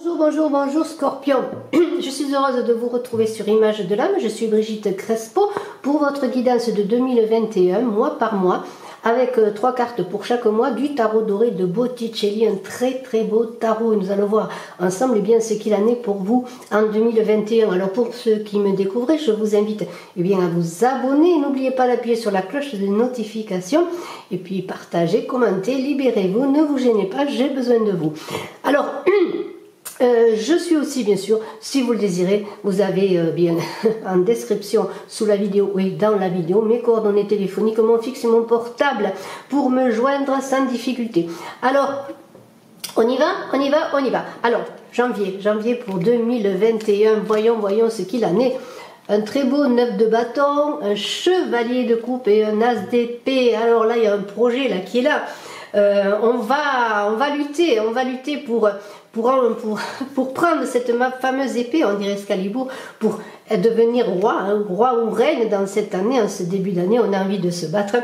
Bonjour, bonjour, bonjour Scorpion. Je suis heureuse de vous retrouver sur Image de l'âme. Je suis Brigitte Crespo pour votre guidance de 2021, mois par mois, avec 3 cartes pour chaque mois du tarot doré de Botticelli, un très beau tarot. Et nous allons voir ensemble ce qu'il en est pour vous en 2021. Alors pour ceux qui me découvrent, je vous invite à vous abonner. N'oubliez pas d'appuyer sur la cloche de notification et puis partagez, commentez, libérez-vous, ne vous gênez pas, j'ai besoin de vous. Alors, je suis aussi, bien sûr, si vous le désirez, vous avez bien en description sous la vidéo, oui, dans la vidéo, mes coordonnées téléphoniques, mon fixe et mon portable pour me joindre sans difficulté. Alors, on y va. Alors, janvier pour 2021, voyons ce qu'il en est. Un très beau 9 de bâton, un chevalier de coupe et un as d'épée. Alors là, il y a un projet là qui est là. On va lutter pour prendre cette fameuse épée, on dirait Excalibur, pour devenir roi, roi ou reine dans cette année, en ce début d'année, on a envie de se battre.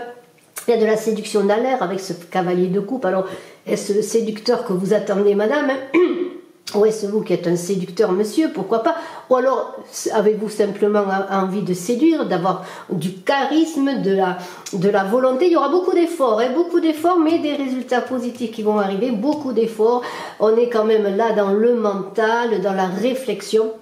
Il y a de la séduction dans l'air avec ce cavalier de coupe. Alors, est-ce séducteur que vous attendez, madame? Ou est-ce vous qui êtes un séducteur, monsieur? Pourquoi pas? Ou alors, avez-vous simplement envie de séduire, d'avoir du charisme, de la volonté? Il y aura beaucoup d'efforts, mais des résultats positifs qui vont arriver, beaucoup d'efforts. On est quand même là dans le mental, dans la réflexion.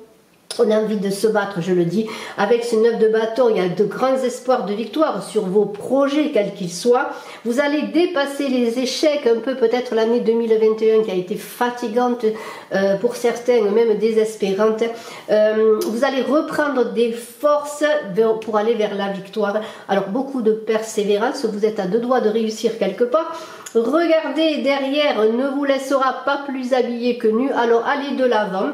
On a envie de se battre, je le dis. Avec ce 9 de bâton, il y a de grands espoirs de victoire sur vos projets, quels qu'ils soient. Vous allez dépasser les échecs, un peu peut-être l'année 2021 qui a été fatigante pour certains, même désespérante. Vous allez reprendre des forces pour aller vers la victoire. Alors, beaucoup de persévérance, vous êtes à 2 doigts de réussir quelque part. Regardez derrière, ne vous laissera pas plus habillé que nu, alors allez de l'avant.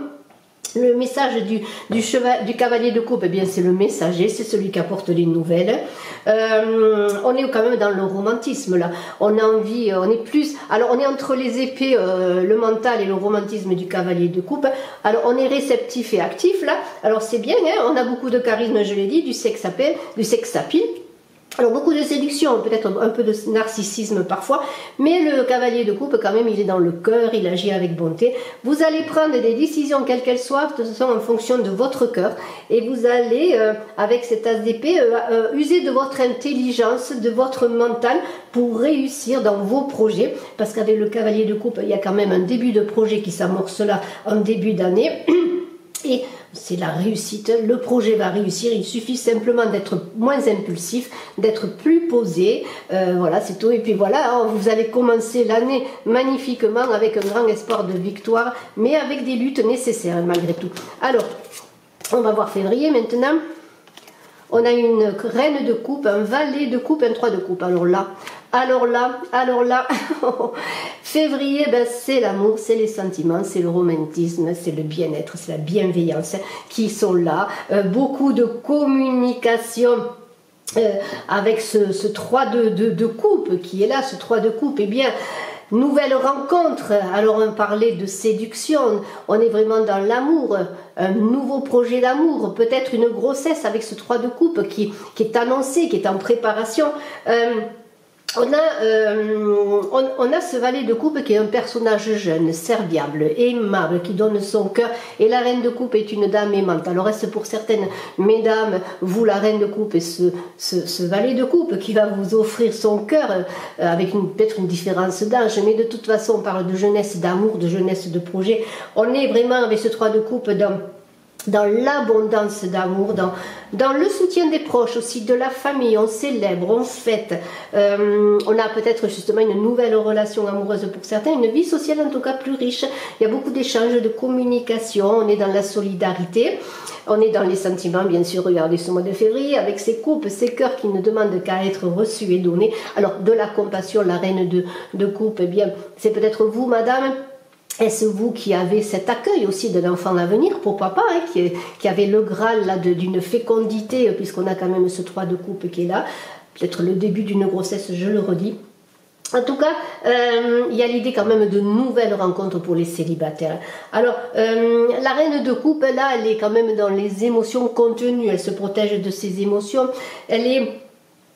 Le message du cavalier de coupe, eh bien c'est le messager, c'est celui qui apporte les nouvelles. On est quand même dans le romantisme là. On a envie, on est plus. Alors on est entre les épées, le mental et le romantisme du cavalier de coupe. Alors on est réceptif et actif là. Alors c'est bien, hein, on a beaucoup de charisme, je l'ai dit, du sex appeal. Alors beaucoup de séduction, peut-être un peu de narcissisme parfois, mais le cavalier de coupe quand même il est dans le cœur, il agit avec bonté. Vous allez prendre des décisions quelles qu'elles soient, de toute façon en fonction de votre cœur, et vous allez avec cet as d'épée user de votre intelligence, de votre mental pour réussir dans vos projets, parce qu'avec le cavalier de coupe il y a quand même un début de projet qui s'amorce là en début d'année. Et c'est la réussite, le projet va réussir, il suffit simplement d'être moins impulsif, d'être plus posé, voilà c'est tout. Et puis voilà, vous allez commencer l'année magnifiquement avec un grand espoir de victoire, mais avec des luttes nécessaires malgré tout. Alors, on va voir février maintenant. On a une reine de coupe, un valet de coupe, un 3 de coupe. Alors là, février, ben, c'est l'amour, c'est les sentiments, c'est le romantisme, c'est le bien-être, c'est la bienveillance qui sont là. Beaucoup de communication. Avec ce 3 de coupe qui est là, ce 3 de coupe, eh bien, nouvelle rencontre. Alors on parlait de séduction, on est vraiment dans l'amour, un nouveau projet d'amour, peut-être une grossesse avec ce 3 de coupe qui est annoncé, qui est en préparation. On a ce valet de coupe qui est un personnage jeune, serviable, aimable, qui donne son cœur. Et la reine de coupe est une dame aimante. Alors est-ce pour certaines mesdames, vous la reine de coupe et ce valet de coupe qui va vous offrir son cœur avec peut-être une différence d'âge. Mais de toute façon, on parle de jeunesse d'amour, de jeunesse de projet. On est vraiment avec ce 3 de coupe dans l'abondance d'amour, dans le soutien des proches aussi, de la famille, on célèbre, on fête, on a peut-être justement une nouvelle relation amoureuse pour certains, une vie sociale en tout cas plus riche, il y a beaucoup d'échanges, de communication, on est dans la solidarité, on est dans les sentiments bien sûr. Regardez ce mois de février avec ces coupes, ces cœurs qui ne demandent qu'à être reçus et donnés. Alors de la compassion, la reine de coupe, eh bien c'est peut-être vous madame. Est-ce vous qui avez cet accueil aussi de l'enfant à venir, pourquoi pas, hein, qui avait le graal là d'une fécondité, puisqu'on a quand même ce 3 de coupe qui est là, peut-être le début d'une grossesse, je le redis. En tout cas, il y a l'idée quand même de nouvelles rencontres pour les célibataires. Alors, la reine de coupe, là, elle est quand même dans les émotions contenues, elle se protège de ses émotions, elle est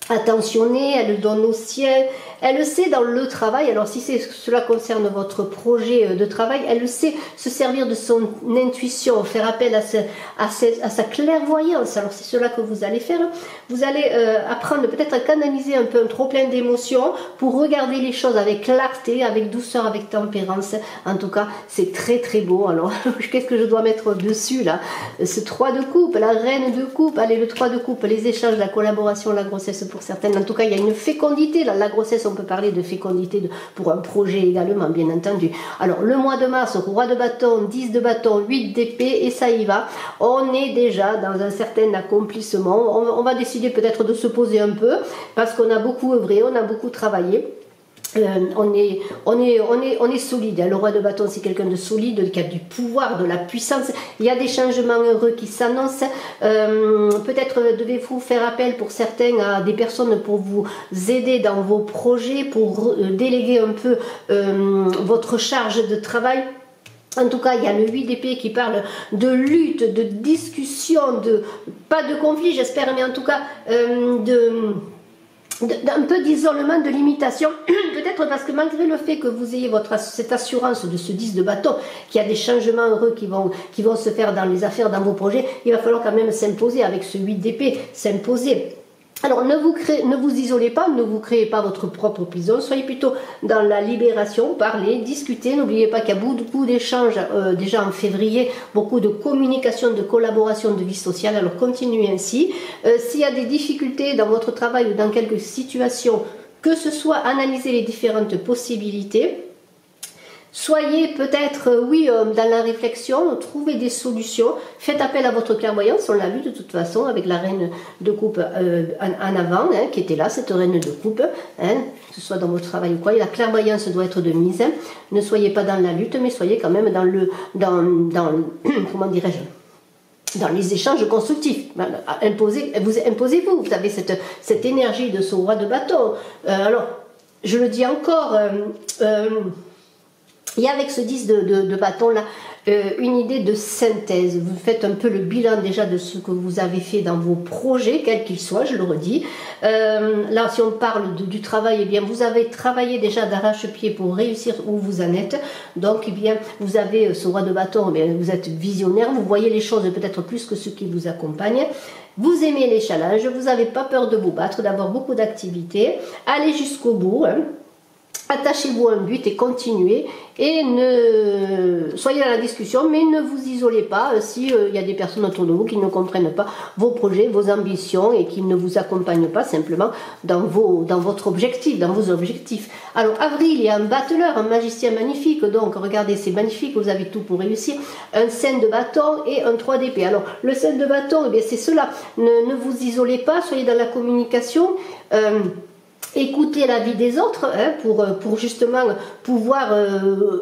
attentionnée, elle donne au ciel, elle sait dans le travail, alors si cela concerne votre projet de travail, elle sait se servir de son intuition, faire appel à sa clairvoyance. Alors c'est cela que vous allez faire. Vous allez apprendre peut-être à canaliser un peu un trop plein d'émotions pour regarder les choses avec clarté, avec douceur, avec tempérance. En tout cas, c'est très très beau. Alors, qu'est-ce que je dois mettre dessus là? Ce 3 de coupe, la reine de coupe, allez, le 3 de coupe, les échanges, la collaboration, la grossesse pour certaines. En tout cas, il y a une fécondité. Là, la grossesse, on peut parler de fécondité pour un projet également, bien entendu. Alors, le mois de mars, roi de bâton, 10 de bâton, 8 d'épée, et ça y va. On est déjà dans un certain accomplissement. On va décider peut-être de se poser un peu parce qu'on a beaucoup œuvré, on a beaucoup travaillé. On est solide. Le roi de bâton, c'est quelqu'un de solide, qui a du pouvoir, de la puissance. Il y a des changements heureux qui s'annoncent. Peut-être devez-vous faire appel pour certains à des personnes pour vous aider dans vos projets, pour déléguer un peu votre charge de travail. En tout cas, il y a le 8 d'épée qui parle de lutte, de discussion, pas de conflit, j'espère, mais en tout cas d'un peu d'isolement, de limitation, peut-être parce que malgré le fait que vous ayez cette assurance de ce 10 de bâton, qu'il y a des changements heureux qui vont se faire dans les affaires, dans vos projets, il va falloir quand même s'imposer avec ce 8 d'épée, s'imposer. Alors ne vous isolez pas, ne vous créez pas votre propre prison, soyez plutôt dans la libération, parlez, discutez, n'oubliez pas qu'il y a beaucoup d'échanges déjà en février, beaucoup de communication, de collaboration, de vie sociale, alors continuez ainsi. S'il y a des difficultés dans votre travail ou dans quelques situations, que ce soit analyser les différentes possibilités. Soyez peut-être, dans la réflexion, trouvez des solutions, faites appel à votre clairvoyance, on l'a vu de toute façon avec la reine de coupe en avant, qui était là, cette reine de coupe, que ce soit dans votre travail ou quoi, et la clairvoyance doit être de mise, ne soyez pas dans la lutte, mais soyez quand même comment dirais-je, dans les échanges constructifs. Imposez-vous, vous avez cette énergie de ce roi de bâton. Alors, je le dis encore, il y a avec ce 10 de bâton là une idée de synthèse. Vous faites un peu le bilan déjà de ce que vous avez fait dans vos projets, quels qu'ils soient, je le redis. Là, si on parle du travail, eh bien, vous avez travaillé déjà d'arrache-pied pour réussir où vous en êtes. Donc, eh bien, vous avez ce roi de bâton, eh bien, vous êtes visionnaire, vous voyez les choses peut-être plus que ceux qui vous accompagnent. Vous aimez les challenges, vous n'avez pas peur de vous battre, d'avoir beaucoup d'activités. Allez jusqu'au bout. Attachez-vous à un but et continuez, et soyez dans la discussion, mais ne vous isolez pas si y a des personnes autour de vous qui ne comprennent pas vos projets, vos ambitions et qui ne vous accompagnent pas simplement dans votre objectif, dans vos objectifs. Alors avril, il y a un battleur, un magicien magnifique, donc regardez, c'est magnifique, vous avez tout pour réussir, un 5 de bâton et un 3 d'épée. Alors le 5 de bâton, eh bien c'est cela, ne vous isolez pas, soyez dans la communication. Écoutez la vie des autres pour justement pouvoir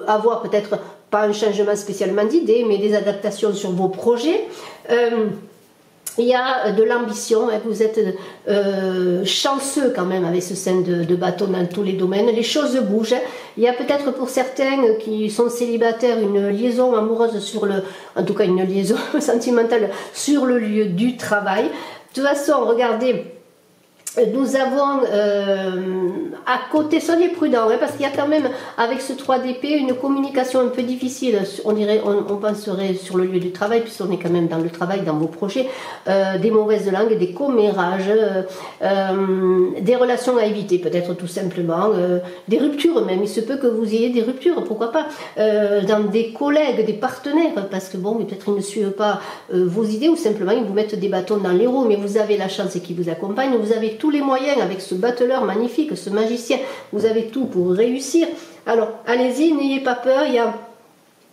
avoir peut-être pas un changement spécialement d'idées, mais des adaptations sur vos projets. Il y a de l'ambition, vous êtes chanceux quand même avec ce 5 de bâton dans tous les domaines, les choses bougent. Il y a peut-être pour certains qui sont célibataires une liaison amoureuse en tout cas une liaison sentimentale sur le lieu du travail. De toute façon, regardez, nous avons à côté, soyez prudents, parce qu'il y a quand même avec ce 3 d'épée une communication un peu difficile, on penserait sur le lieu du travail, puisqu'on est quand même dans le travail, dans vos projets, des mauvaises langues, des commérages, des relations à éviter peut-être tout simplement, des ruptures même, il se peut que vous ayez des ruptures, pourquoi pas, dans des collègues, des partenaires, parce que bon, peut-être ils ne suivent pas vos idées, ou simplement ils vous mettent des bâtons dans les roues, mais vous avez la chance qui vous accompagne, vous avez tous les moyens avec ce battleur magnifique, ce magicien, vous avez tout pour réussir. Alors allez-y, n'ayez pas peur,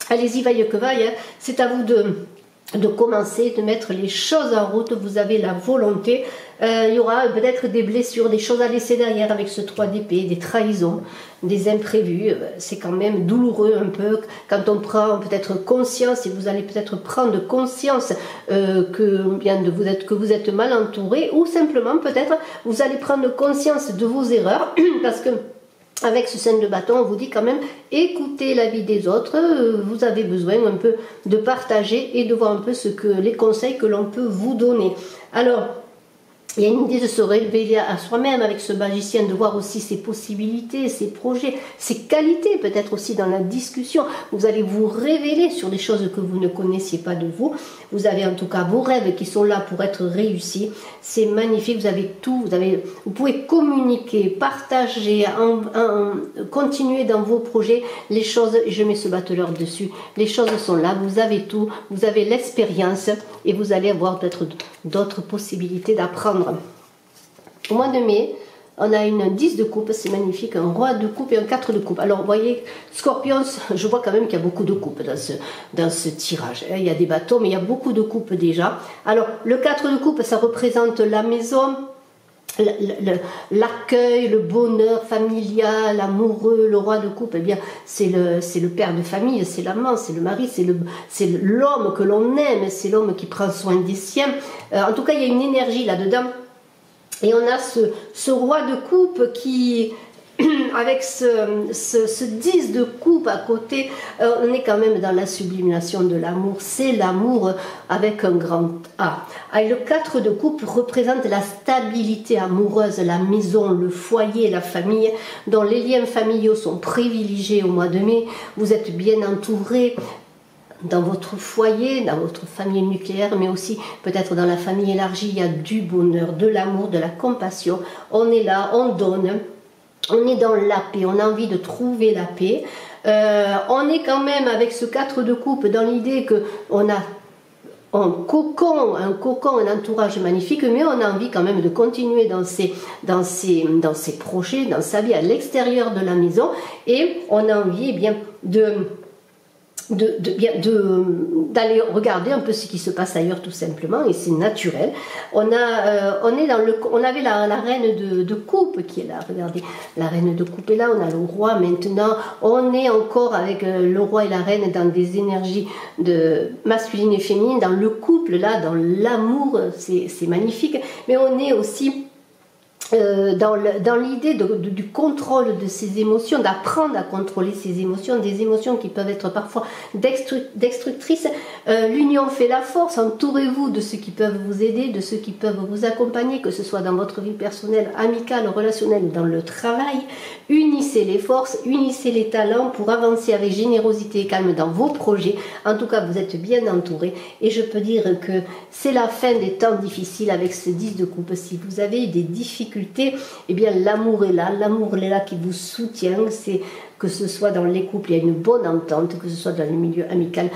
allez-y, vaille que vaille, c'est à vous de commencer, de mettre les choses en route, vous avez la volonté. Il y aura peut-être des blessures, des choses à laisser derrière avec ce 3 d'épée, des trahisons, des imprévus. C'est quand même douloureux un peu quand on prend peut-être conscience, et vous allez peut-être prendre conscience que vous êtes mal entouré, ou simplement peut-être vous allez prendre conscience de vos erreurs parce que avec ce 5 de bâton, on vous dit quand même, écoutez la vie des autres, vous avez besoin un peu de partager et de voir un peu les conseils que l'on peut vous donner. Alors, Il y a une idée de se révéler à soi-même avec ce magicien, de voir aussi ses possibilités, ses projets, ses qualités, peut-être aussi dans la discussion. Vous allez vous révéler sur des choses que vous ne connaissiez pas de vous. Vous avez en tout cas vos rêves qui sont là pour être réussis. C'est magnifique, vous avez tout, vous pouvez communiquer, partager, continuer dans vos projets. Les choses, je mets ce battleur dessus, les choses sont là, vous avez tout, vous avez l'expérience et vous allez avoir peut-être d'autres possibilités d'apprendre. Au mois de mai, on a une 10 de coupe, c'est magnifique, un roi de coupe et un 4 de coupe. Alors, vous voyez, Scorpions, je vois quand même qu'il y a beaucoup de coupes dans ce tirage. Il y a des bateaux, mais il y a beaucoup de coupes déjà. Alors, le 4 de coupe, ça représente la maison, l'accueil, le bonheur familial, amoureux. Le roi de coupe, eh bien, c'est le père de famille, c'est l'amant, c'est le mari, c'est l'homme que l'on aime, c'est l'homme qui prend soin des siens. En tout cas, il y a une énergie là-dedans. Et on a ce roi de coupe qui, avec ce 10 de coupe à côté, on est quand même dans la sublimation de l'amour. C'est l'amour avec un grand A. Et le 4 de coupe représente la stabilité amoureuse, la maison, le foyer, la famille, dont les liens familiaux sont privilégiés au mois de mai. Vous êtes bien entourés dans votre foyer, dans votre famille nucléaire, mais aussi peut-être dans la famille élargie. Il y a du bonheur, de l'amour, de la compassion. On est là, on donne. On est dans la paix, on a envie de trouver la paix. On est quand même avec ce 4 de coupe dans l'idée qu'on a un cocon, un entourage magnifique, mais on a envie quand même de continuer dans ses projets, dans sa vie à l'extérieur de la maison, et on a envie eh bien d'aller regarder un peu ce qui se passe ailleurs tout simplement, et c'est naturel. On avait la reine de coupe qui est là, regardez, la reine de coupe est là, on a le roi maintenant, on est encore avec le roi et la reine dans des énergies de masculine et féminine, dans le couple là, dans l'amour, c'est magnifique, mais on est aussi dans l'idée du contrôle de ses émotions, d'apprendre à contrôler ses émotions, des émotions qui peuvent être parfois destructrices. L'union fait la force, entourez-vous de ceux qui peuvent vous aider, de ceux qui peuvent vous accompagner, que ce soit dans votre vie personnelle, amicale, relationnelle ou dans le travail. Unissez les forces, unissez les talents pour avancer avec générosité et calme dans vos projets. En tout cas, vous êtes bien entourés, et je peux dire que c'est la fin des temps difficiles avec ce 10 de coupe. Si vous avez des difficultés, eh bien l'amour est là qui vous soutient. C'est que ce soit dans les couples, il y a une bonne entente, que ce soit dans le milieu amical,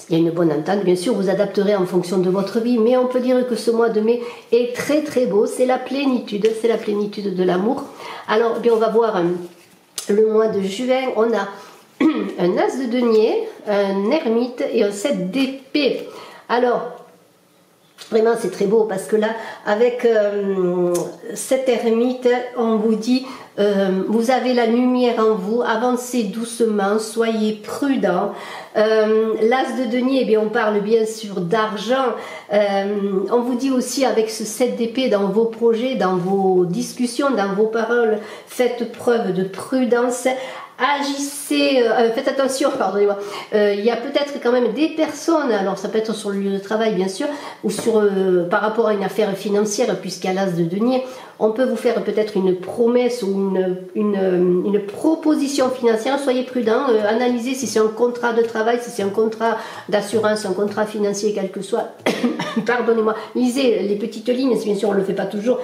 il y a une bonne entente. Bien sûr, vous adapterez en fonction de votre vie, mais on peut dire que ce mois de mai est très très beau. C'est la plénitude de l'amour. Alors, eh bien, on va voir le mois de juin. On a un as de denier, un ermite et un 7 d'épée. Alors, vraiment, c'est très beau parce que là, avec cette ermite, on vous dit, vous avez la lumière en vous, avancez doucement, soyez prudent. L'as de denier, eh bien, on parle bien sûr d'argent. On vous dit aussi avec ce 7 d'épée dans vos projets, dans vos discussions, dans vos paroles, faites preuve de prudence. Agissez, faites attention, pardonnez-moi, il y a peut-être quand même des personnes, alors ça peut être sur le lieu de travail bien sûr, ou par rapport à une affaire financière, puisqu'il y a l'as de denier, on peut vous faire peut-être une promesse ou une proposition financière. Soyez prudent, analysez si c'est un contrat de travail, si c'est un contrat d'assurance, un contrat financier, quel que soit, pardonnez-moi, lisez les petites lignes, bien sûr on ne le fait pas toujours.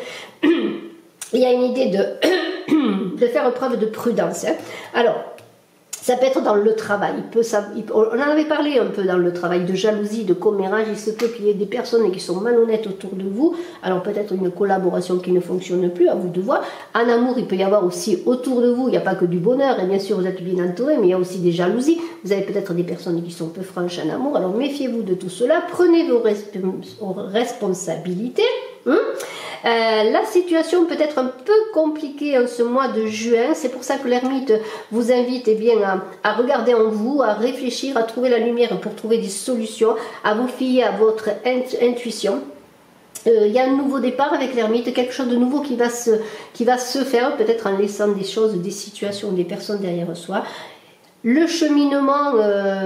Il y a une idée de faire preuve de prudence. Hein. Alors, ça peut être dans le travail. On en avait parlé un peu dans le travail, de jalousie, de commérage. Il se peut qu'il y ait des personnes qui sont malhonnêtes autour de vous. Alors peut-être une collaboration qui ne fonctionne plus, à vous de voir. En amour, il peut y avoir aussi autour de vous, il n'y a pas que du bonheur. Et bien sûr, vous êtes bien entouré, mais il y a aussi des jalousies. Vous avez peut-être des personnes qui sont peu franches en amour. Alors méfiez-vous de tout cela. Prenez vos responsabilités. La situation peut être un peu compliquée en ce mois de juin, c'est pour ça que l'ermite vous invite eh bien, à regarder en vous, à réfléchir, à trouver la lumière pour trouver des solutions, à vous fier à votre intuition. Il y a un nouveau départ avec l'ermite, quelque chose de nouveau qui va se faire, peut-être en laissant des choses, des situations, des personnes derrière soi. Le cheminement,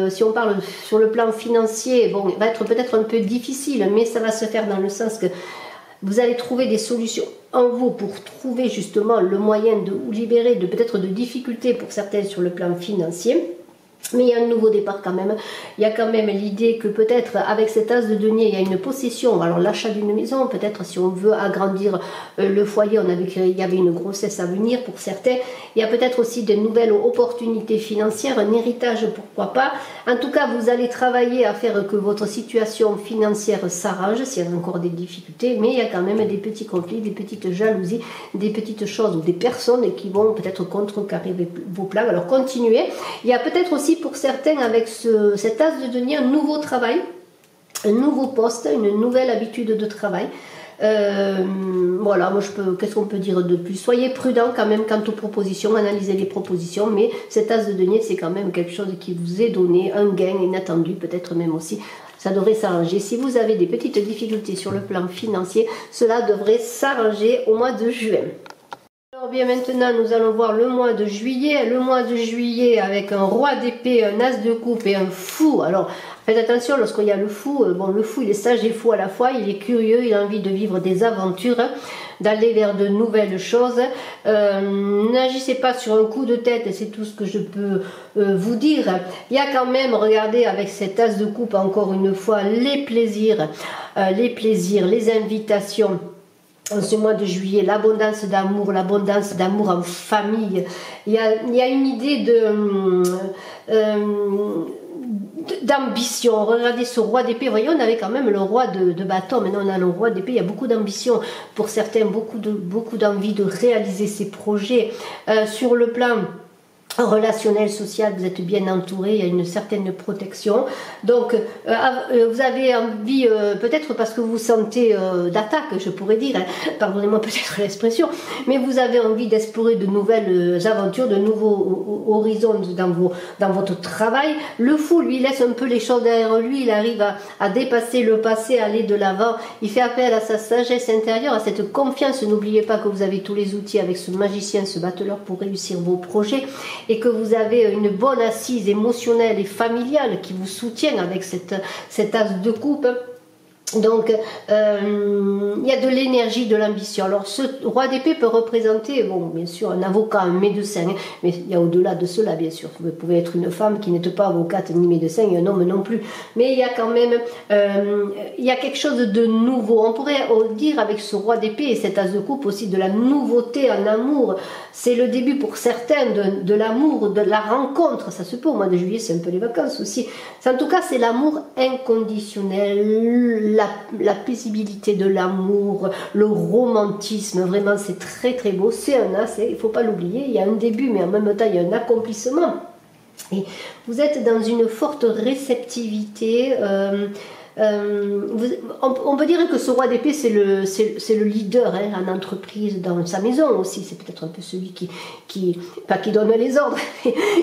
si on parle sur le plan financier, bon, va être peut-être un peu difficile, mais ça va se faire dans le sens que vous allez trouver des solutions en vous pour trouver justement le moyen de vous libérer de peut-être de difficultés pour certains sur le plan financier. Mais il y a un nouveau départ quand même. Il y a quand même l'idée que peut-être avec cet as de denier, il y a une possession. Alors l'achat d'une maison, peut-être si on veut agrandir le foyer, on a vu qu'il y avait une grossesse à venir pour certains. Il y a peut-être aussi de nouvelles opportunités financières, un héritage, pourquoi pas. En tout cas, vous allez travailler à faire que votre situation financière s'arrange, s'il y a encore des difficultés. Mais il y a quand même des petits conflits, des petites jalousies, des petites choses ou des personnes qui vont peut-être contrecarrer vos plans. Alors continuez. Il y a peut-être aussi pour certains avec cet as de denier un nouveau travail, un nouveau poste, une nouvelle habitude de travail. Voilà, moi qu'est-ce qu'on peut dire de plus? Soyez prudent quand même quant aux propositions, analysez les propositions, mais cet as de denier c'est quand même quelque chose qui vous est donné, un gain inattendu, peut-être même aussi. Ça devrait s'arranger. Si vous avez des petites difficultés sur le plan financier, cela devrait s'arranger au mois de juin. Alors bien maintenant nous allons voir le mois de juillet. Le mois de juillet avec un roi d'épée, un as de coupe et un fou. Alors faites attention lorsqu'il y a le fou. Bon, le fou il est sage et fou à la fois. Il est curieux, il a envie de vivre des aventures, d'aller vers de nouvelles choses. N'agissez pas sur un coup de tête, c'est tout ce que je peux vous dire. Il y a quand même, regardez avec cet as de coupe encore une fois, les plaisirs, les invitations. En ce mois de juillet, l'abondance d'amour en famille. Il y a une idée d'ambition. Regardez ce roi d'épée. Vous voyez, on avait quand même le roi de bâton. Maintenant, on a le roi d'épée. Il y a beaucoup d'ambition pour certains, beaucoup d'envie de réaliser ses projets. Sur le plan relationnel, social, vous êtes bien entouré, il y a une certaine protection. Donc, vous avez envie, peut-être parce que vous sentez d'attaque, je pourrais dire, hein, pardonnez-moi peut-être l'expression, mais vous avez envie d'explorer de nouvelles aventures, de nouveaux horizons dans votre travail. Le fou, lui, laisse un peu les choses derrière lui, il arrive à dépasser le passé, à aller de l'avant, il fait appel à sa sagesse intérieure, à cette confiance. N'oubliez pas que vous avez tous les outils avec ce magicien, ce battleur pour réussir vos projets, et que vous avez une bonne assise émotionnelle et familiale qui vous soutient avec cet as de coupe. Donc, il y a de l'énergie, de l'ambition. Alors, ce roi d'épée peut représenter, bon, bien sûr, un avocat, un médecin, hein, mais il y a au-delà de cela, bien sûr. Vous pouvez être une femme qui n'êtes pas avocate ni médecin, et un homme non plus. Mais il y a quand même, il y a quelque chose de nouveau. On pourrait dire avec ce roi d'épée et cet as de coupe aussi de la nouveauté en amour. C'est le début pour certains de l'amour, de la rencontre. Ça se peut, au mois de juillet, c'est un peu les vacances aussi. En tout cas, c'est l'amour inconditionnel, la paisibilité de l'amour, le romantisme, vraiment c'est très très beau, c'est un as, il ne faut pas l'oublier, il y a un début mais en même temps il y a un accomplissement. Et vous êtes dans une forte réceptivité, on peut dire que ce roi d'épée c'est le leader hein, en entreprise, dans sa maison aussi, c'est peut-être un peu celui pas qui donne les ordres,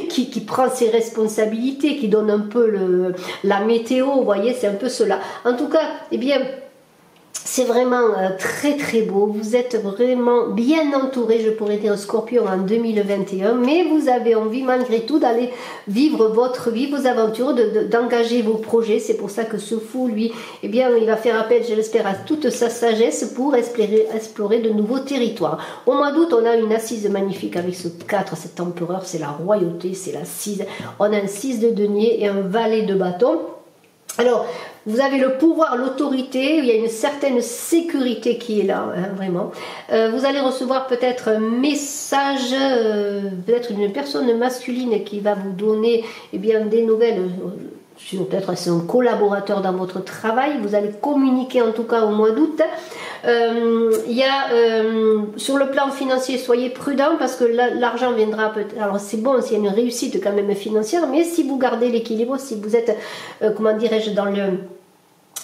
qui prend ses responsabilités, qui donne un peu la météo, vous voyez, c'est un peu cela. En tout cas, eh bien, c'est vraiment très très beau, vous êtes vraiment bien entouré, je pourrais dire Scorpion en 2021, mais vous avez envie malgré tout d'aller vivre votre vie, vos aventures, d'engager vos projets. C'est pour ça que ce fou, lui, eh bien, il va faire appel, je l'espère, à toute sa sagesse pour explorer de nouveaux territoires. Au mois d'août, on a une assise magnifique avec ce 4, cet empereur, c'est la royauté, c'est l'assise. On a un 6 de denier et un valet de bâton. Alors, vous avez le pouvoir, l'autorité, il y a une certaine sécurité qui est là, hein, vraiment. Vous allez recevoir peut-être un message, peut-être une personne masculine qui va vous donner eh bien, des nouvelles. Peut-être c'est un collaborateur dans votre travail, vous allez communiquer en tout cas au mois d'août. Il y a sur le plan financier, soyez prudent parce que l'argent viendra peut-être. Alors c'est bon s'il y a une réussite quand même financière, mais si vous gardez l'équilibre, si vous êtes, comment dirais-je, dans le...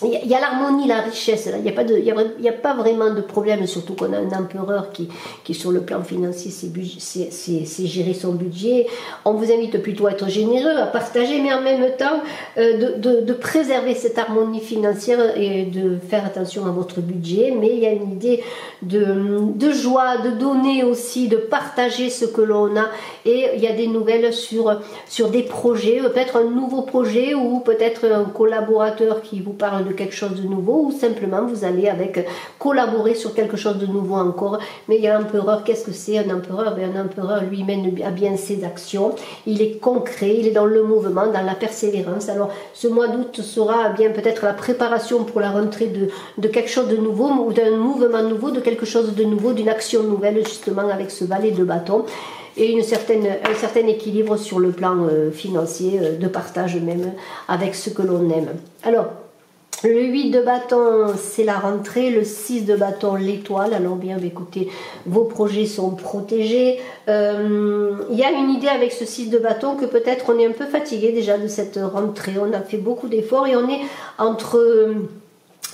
Il y a l'harmonie, la richesse, là. Il n'y a pas vraiment de problème, surtout qu'on a un empereur qui sur le plan financier sait gérer son budget. On vous invite plutôt à être généreux, à partager, mais en même temps de préserver cette harmonie financière et de faire attention à votre budget. Mais il y a une idée de joie, de donner aussi, de partager ce que l'on a. Et il y a des nouvelles sur des projets, peut-être un nouveau projet ou peut-être un collaborateur qui vous parle parle de quelque chose de nouveau, ou simplement vous allez collaborer sur quelque chose de nouveau encore. Mais il y a l'empereur, qu'est-ce que c'est un empereur? Un empereur lui-même a bien ses actions, il est concret, il est dans le mouvement, dans la persévérance. Alors ce mois d'août sera bien peut-être la préparation pour la rentrée de quelque chose de nouveau, ou d'un mouvement nouveau, de quelque chose de nouveau, d'une action nouvelle, justement avec ce valet de bâton, et un certain équilibre sur le plan financier, de partage même avec ce que l'on aime. Alors, le 8 de bâton, c'est la rentrée. Le 6 de bâton, l'étoile. Alors bien, écoutez, vos projets sont protégés. Il y a une idée avec ce 6 de bâton que peut-être on est un peu fatigué déjà de cette rentrée. On a fait beaucoup d'efforts et on est entre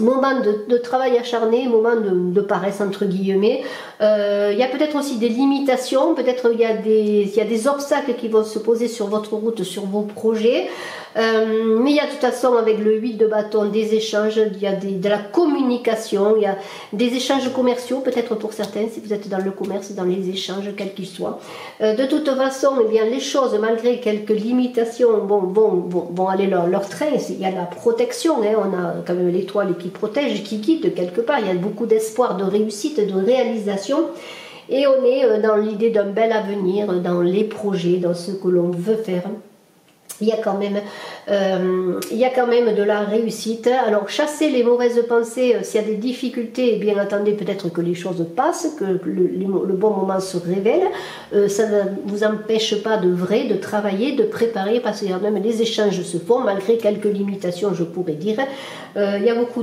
moment de travail acharné, moment de paresse entre guillemets. Il y a peut-être aussi des limitations, peut-être il y a des obstacles qui vont se poser sur votre route, sur vos projets. Mais il y a de toute façon avec le 8 de bâton des échanges, il y a de la communication, il y a des échanges commerciaux peut-être pour certains, si vous êtes dans le commerce, dans les échanges, quels qu'ils soient. De toute façon, eh bien, les choses, malgré quelques limitations, vont aller leur train. Il y a la protection, hein, on a quand même l'étoile qui protège, qui guide quelque part, il y a beaucoup d'espoir, de réussite, de réalisation. Et on est dans l'idée d'un bel avenir, dans les projets, dans ce que l'on veut faire. Il y a quand même de la réussite. Alors chassez les mauvaises pensées. S'il y a des difficultés, eh bien attendez peut-être que les choses passent, que le bon moment se révèle. Ça ne vous empêche pas de travailler, de préparer, parce qu'il y a même des échanges se font malgré quelques limitations, je pourrais dire. Il y a beaucoup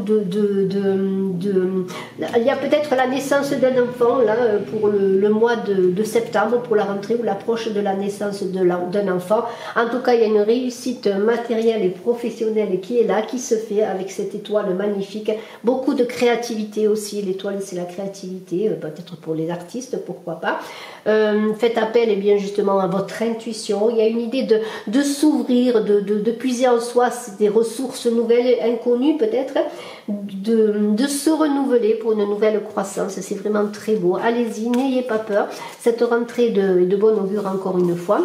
il y a peut-être la naissance d'un enfant là pour le mois de septembre, pour la rentrée ou l'approche de la naissance d'un enfant. En tout cas, il y a une réussite matérielle et professionnelle qui est là, qui se fait avec cette étoile magnifique. Beaucoup de créativité aussi. L'étoile, c'est la créativité, peut-être pour les artistes, pourquoi pas. Faites appel et bien justement à votre intuition. Il y a une idée de s'ouvrir, de puiser en soi des ressources nouvelles, inconnues peut-être, de se renouveler pour une nouvelle croissance. C'est vraiment très beau. Allez-y, n'ayez pas peur. Cette rentrée est de bon augure encore une fois.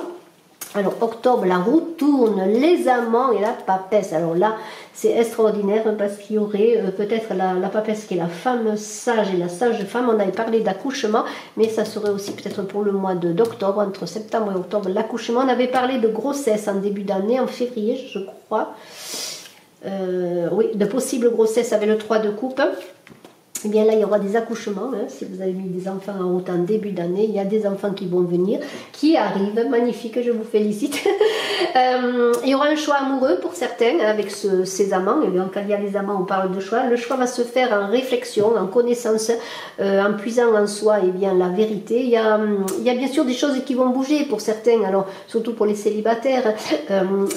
Alors, octobre, la roue tourne, les amants et la papesse. Alors là, c'est extraordinaire parce qu'il y aurait peut-être la papesse qui est la femme sage et la sage femme. On avait parlé d'accouchement, mais ça serait aussi peut-être pour le mois d'octobre, entre septembre et octobre, l'accouchement. On avait parlé de grossesse en début d'année, en février, je crois. Oui, de possibles grossesses avec le 3 de coupe. Eh bien là, il y aura des accouchements, hein, si vous avez mis des enfants en route en début d'année, il y a des enfants qui vont venir, qui arrivent, magnifique, je vous félicite. Il y aura un choix amoureux pour certains, avec ces amants, et bien quand il y a les amants, on parle de choix. Le choix va se faire en réflexion, en connaissance, en puisant en soi bien, la vérité. Il y a bien sûr des choses qui vont bouger pour certains, alors surtout pour les célibataires,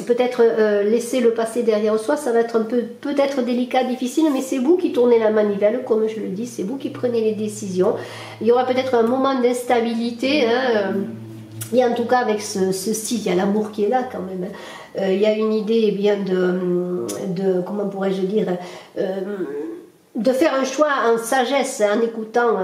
peut-être laisser le passé derrière soi, ça va être un peu peut-être délicat, difficile, mais c'est vous qui tournez la manivelle, comme je le dis, c'est vous qui prenez les décisions. Il y aura peut-être un moment d'instabilité, hein, et en tout cas avec ceci, il y a l'amour qui est là quand même. Il y a une idée bien comment pourrais-je dire, de faire un choix en sagesse, en écoutant,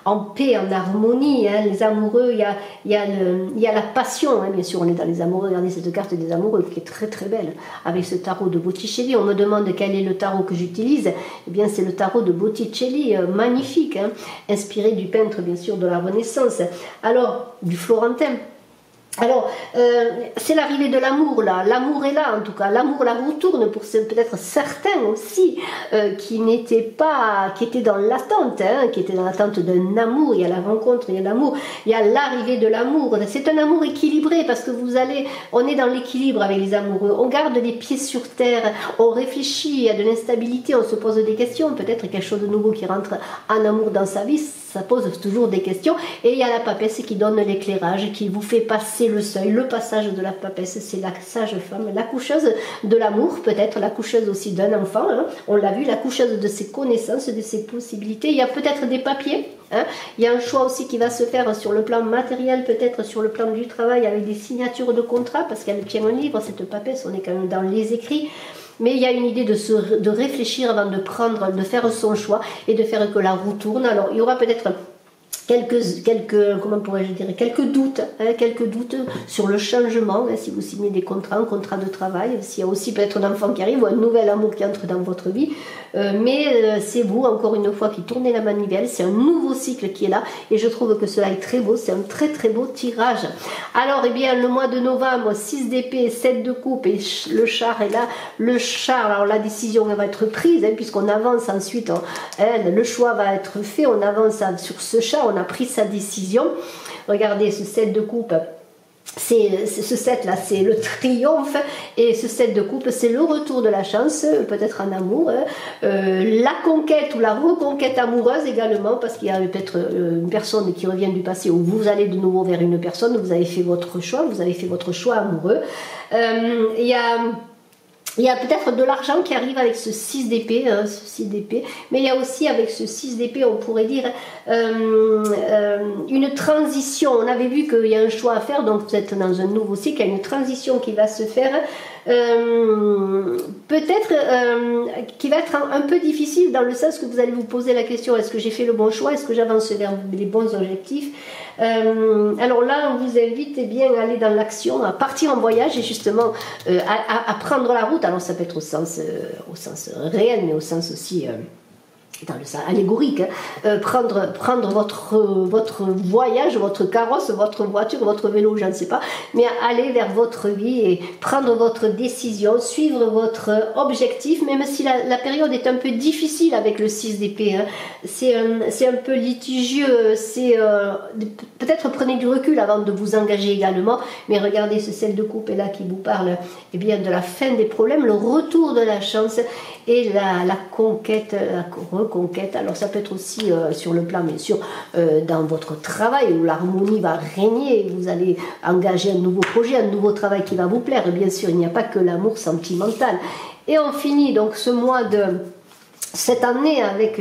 en paix, en harmonie. Hein. Les amoureux, il y a la passion, hein. Bien sûr on est dans les amoureux. Regardez cette carte des amoureux qui est très très belle, avec ce tarot de Botticelli. On me demande quel est le tarot que j'utilise. Eh bien c'est le tarot de Botticelli, magnifique, hein, inspiré du peintre bien sûr de la Renaissance, alors du Florentin. Alors, c'est l'arrivée de l'amour là, l'amour est là en tout cas, l'amour la retourne pour peut-être certains aussi qui étaient dans l'attente, hein, qui étaient dans l'attente d'un amour. Il y a la rencontre, il y a l'amour, il y a l'arrivée de l'amour. C'est un amour équilibré parce que on est dans l'équilibre avec les amoureux, on garde les pieds sur terre, on réfléchit, il y a de l'instabilité, on se pose des questions, peut-être quelque chose de nouveau qui rentre en amour dans sa vie, ça pose toujours des questions. Et il y a la papesse qui donne l'éclairage, qui vous fait passer le seuil. Le passage de la papesse, c'est la sage femme, la coucheuse de l'amour, peut-être la coucheuse aussi d'un enfant, hein. On l'a vu, la coucheuse de ses connaissances, de ses possibilités. Il y a peut-être des papiers, hein. Il y a un choix aussi qui va se faire sur le plan matériel, peut-être sur le plan du travail, avec des signatures de contrat, parce qu'elle tient un livre, cette papesse, on est quand même dans les écrits. Mais il y a une idée de réfléchir avant de faire son choix et de faire que la roue tourne. Alors il y aura peut-être comment pourrais-je dire, quelques doutes sur le changement, si vous signez des contrats, un contrat de travail, s'il y a aussi peut-être un enfant qui arrive ou un nouvel amour qui entre dans votre vie, mais c'est vous, encore une fois, qui tournez la manivelle, c'est un nouveau cycle qui est là, et je trouve que cela est très beau, c'est un très très beau tirage. Alors, eh bien, le mois de novembre, 6 d'épée, 7 de coupe, et le char est là. Le char, alors la décision elle va être prise, puisqu'on avance ensuite, le choix va être fait, on avance sur ce char, on a pris sa décision. Regardez ce 7 de coupe, ce 7 là, c'est le triomphe, et ce 7 de coupe, c'est le retour de la chance, peut-être en amour, la conquête ou la reconquête amoureuse également, parce qu'il y a peut-être une personne qui revient du passé, ou vous allez de nouveau vers une personne, vous avez fait votre choix, amoureux. Il y a peut-être de l'argent qui arrive avec ce 6 d'épée, mais il y a aussi avec ce 6 d'épée, on pourrait dire, une transition. On avait vu qu'il y a un choix à faire, donc vous êtes dans un nouveau cycle, il y a une transition qui va se faire, peut-être qui va être un peu difficile, dans le sens que vous allez vous poser la question, est-ce que j'ai fait le bon choix, est-ce que j'avance vers les bons objectifs? Alors là, on vous invite bien à aller dans l'action, à partir en voyage et justement à prendre la route. Alors ça peut être au sens réel, mais au sens aussi dans le sens allégorique, prendre votre voyage, votre carrosse, votre voiture, votre vélo, je ne sais pas, mais aller vers votre vie et prendre votre décision, suivre votre objectif, même si la période est un peu difficile avec le 6 d'épée, c'est un peu litigieux, peut-être prenez du recul avant de vous engager également, mais regardez ce 7 de coupe est là qui vous parle bien de la fin des problèmes, le retour de la chance et la conquête, la reconquête. Alors ça peut être aussi sur le plan bien sûr dans votre travail où l'harmonie va régner, vous allez engager un nouveau projet, un nouveau travail qui va vous plaire, et bien sûr il n'y a pas que l'amour sentimental. Et on finit donc ce mois de cette année avec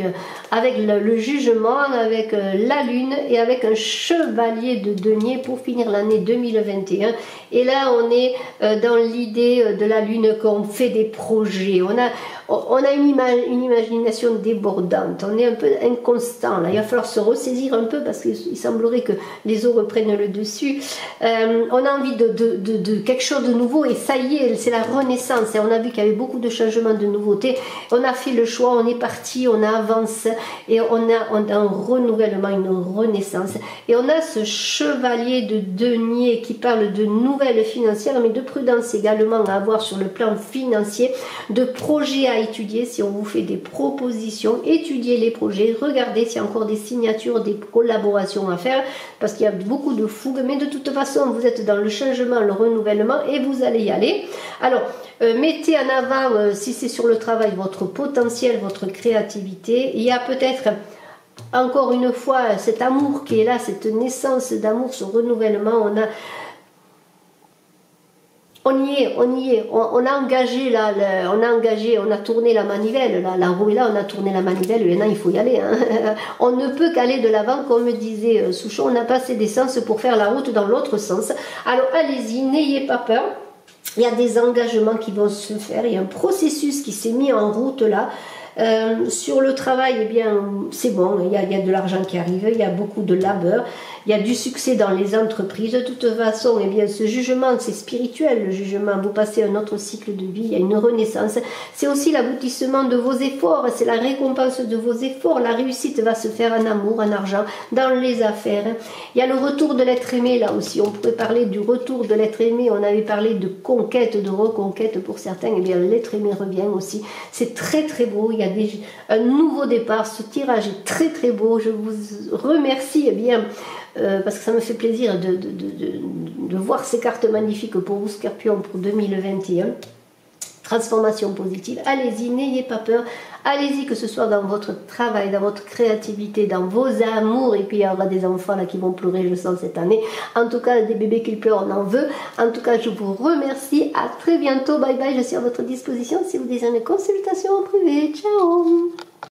le jugement, avec la lune et avec un chevalier de denier pour finir l'année 2021. Et là on est dans l'idée de la lune qu'on fait des projets, on a une imagination débordante, on est un peu inconstant là, il va falloir se ressaisir un peu parce qu'il semblerait que les eaux reprennent le dessus. On a envie de quelque chose de nouveau, et ça y est, c'est la renaissance, et on a vu qu'il y avait beaucoup de changements, de nouveautés, on a fait le choix, on est parti, on avance, et on a un renouvellement, une renaissance, et on a ce chevalier de denier qui parle de nouvelles financières, mais de prudence également à avoir sur le plan financier, de projets à étudier. Si on vous fait des propositions, étudiez les projets, regardez s'il y a encore des signatures, des collaborations à faire, parce qu'il y a beaucoup de fougue, mais de toute façon vous êtes dans le changement, le renouvellement, et vous allez y aller. Alors mettez en avant, si c'est sur le travail, votre potentiel, votre créativité. Il y a peut-être encore une fois cet amour qui est là, cette naissance d'amour, ce renouvellement. On y est, on a engagé là, on a tourné la manivelle, la roue est là, on a tourné la manivelle, et maintenant il faut y aller, hein. On ne peut qu'aller de l'avant, comme disait Souchon, on n'a pas assez d'essence pour faire la route dans l'autre sens. Alors allez-y, n'ayez pas peur, il y a des engagements qui vont se faire, il y a un processus qui s'est mis en route là. Sur le travail, eh bien, c'est bon, il y a de l'argent qui arrive, il y a beaucoup de labeur, il y a du succès dans les entreprises. De toute façon, eh bien, ce jugement, c'est spirituel, le jugement, vous passez un autre cycle de vie, il y a une renaissance. C'est aussi l'aboutissement de vos efforts, c'est la récompense de vos efforts. La réussite va se faire en amour, en argent, dans les affaires. Il y a le retour de l'être aimé, là aussi, on pourrait parler du retour de l'être aimé, on avait parlé de conquête, de reconquête pour certains, eh bien, l'être aimé revient aussi. C'est très très beau, il y a un nouveau départ, ce tirage est très très beau, je vous remercie, eh bien, parce que ça me fait plaisir de voir ces cartes magnifiques pour vous Scorpion pour 2021. Transformation positive, allez-y, n'ayez pas peur, allez-y, que ce soit dans votre travail, dans votre créativité, dans vos amours, et puis il y aura des enfants là qui vont pleurer, je sens, cette année. En tout cas, des bébés qui pleurent, on en veut. En tout cas, je vous remercie, à très bientôt, bye bye, je suis à votre disposition si vous désirez une consultation en privé, ciao.